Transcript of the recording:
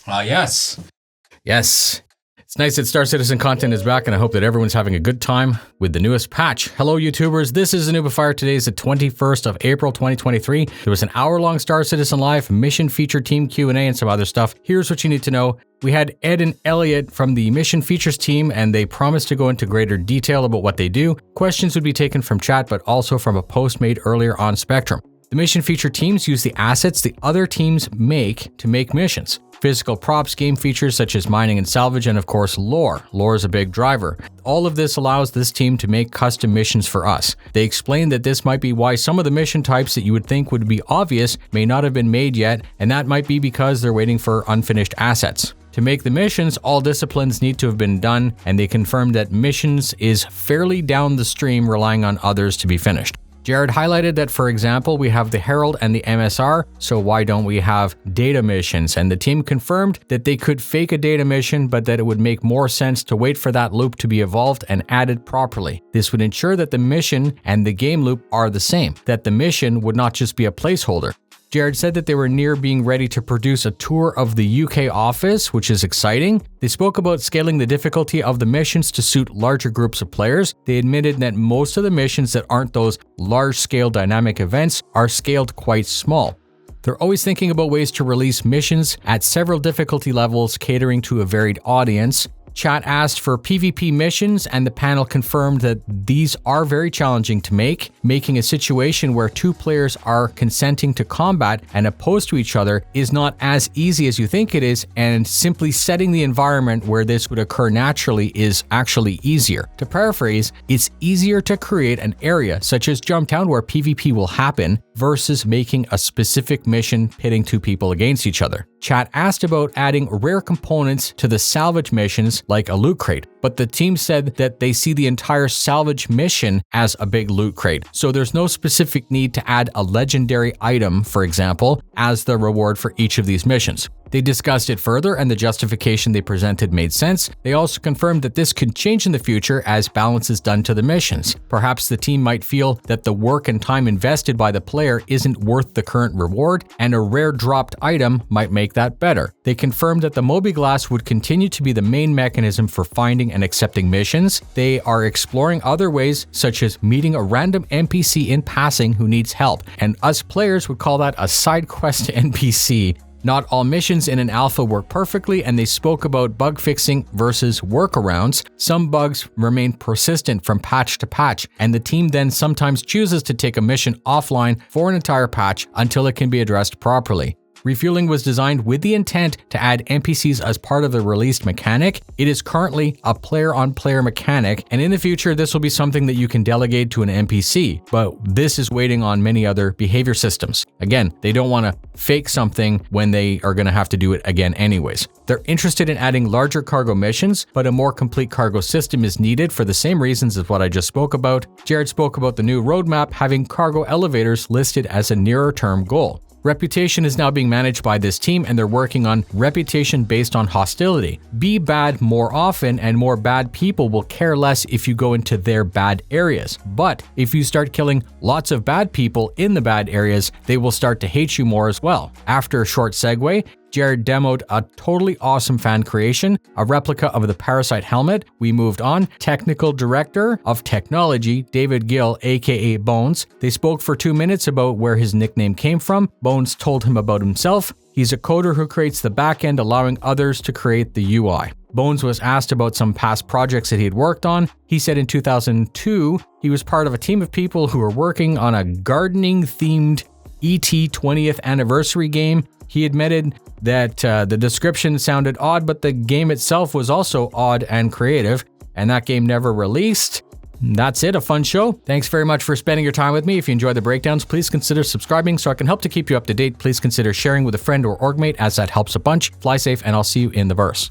Yes. Yes. It's nice that Star Citizen content is back, and I hope that everyone's having a good time with the newest patch. Hello, YouTubers. This is noobifier. Today is the 21st of April, 2023. There was an hour-long Star Citizen Live mission feature team Q&A and some other stuff. Here's what you need to know. We had Ed and Elliot from the mission features team, and they promised to go into greater detail about what they do. Questions would be taken from chat, but also from a post made earlier on Spectrum. The mission feature teams use the assets the other teams make to make missions. Physical props, game features such as mining and salvage, and of course lore. Lore is a big driver. All of this allows this team to make custom missions for us. They explained that this might be why some of the mission types that you would think would be obvious may not have been made yet, and that might be because they're waiting for unfinished assets. To make the missions, all disciplines need to have been done, and they confirmed that missions is fairly down the stream, relying on others to be finished. Jared highlighted that, for example, we have the Herald and the MSR, so why don't we have data missions? And the team confirmed that they could fake a data mission, but that it would make more sense to wait for that loop to be evolved and added properly. This would ensure that the mission and the game loop are the same, that the mission would not just be a placeholder. Jared said that they were near being ready to produce a tour of the UK office, which is exciting. They spoke about scaling the difficulty of the missions to suit larger groups of players. They admitted that most of the missions that aren't those large-scale dynamic events are scaled quite small. They're always thinking about ways to release missions at several difficulty levels, catering to a varied audience. Chat asked for PvP missions, and the panel confirmed that these are very challenging to make. Making a situation where two players are consenting to combat and opposed to each other is not as easy as you think it is, and simply setting the environment where this would occur naturally is actually easier. To paraphrase, it's easier to create an area such as Jumptown where PvP will happen versus making a specific mission pitting two people against each other. Chat asked about adding rare components to the salvage missions like a loot crate, but the team said that they see the entire salvage mission as a big loot crate, so there's no specific need to add a legendary item, for example, as the reward for each of these missions. They discussed it further, and the justification they presented made sense. They also confirmed that this could change in the future as balance is done to the missions. Perhaps the team might feel that the work and time invested by the player isn't worth the current reward, and a rare dropped item might make that better. They confirmed that the Mobi-Glass would continue to be the main mechanism for finding and accepting missions. They are exploring other ways, such as meeting a random NPC in passing who needs help, and us players would call that a side quest NPC. Not all missions in an alpha work perfectly, and they spoke about bug fixing versus workarounds. Some bugs remain persistent from patch to patch, and the team then sometimes chooses to take a mission offline for an entire patch until it can be addressed properly. Refueling was designed with the intent to add NPCs as part of the released mechanic. It is currently a player-on-player mechanic, and in the future this will be something that you can delegate to an NPC, but this is waiting on many other behavior systems. Again, they don't want to fake something when they are going to have to do it again anyways. They're interested in adding larger cargo missions, but a more complete cargo system is needed for the same reasons as what I just spoke about. Jared spoke about the new roadmap having cargo elevators listed as a nearer-term goal. Reputation is now being managed by this team, and they're working on reputation based on hostility. Be bad more often, and more bad people will care less if you go into their bad areas. But if you start killing lots of bad people in the bad areas, they will start to hate you more as well. After a short segue, Jared demoed a totally awesome fan creation, a replica of the Parasite helmet. We moved on. Technical Director of Technology, David Gill, aka Bones. They spoke for 2 minutes about where his nickname came from. Bones told him about himself. He's a coder who creates the backend, allowing others to create the UI. Bones was asked about some past projects that he had worked on. He said in 2002, he was part of a team of people who were working on a gardening-themed ET 20th anniversary game. He admitted that the description sounded odd, but the game itself was also odd and creative, and that game never released. That's it, a fun show. Thanks very much for spending your time with me. If you enjoy the breakdowns, please consider subscribing so I can help to keep you up to date. Please consider sharing with a friend or orgmate, as that helps a bunch. Fly safe, and I'll see you in the verse.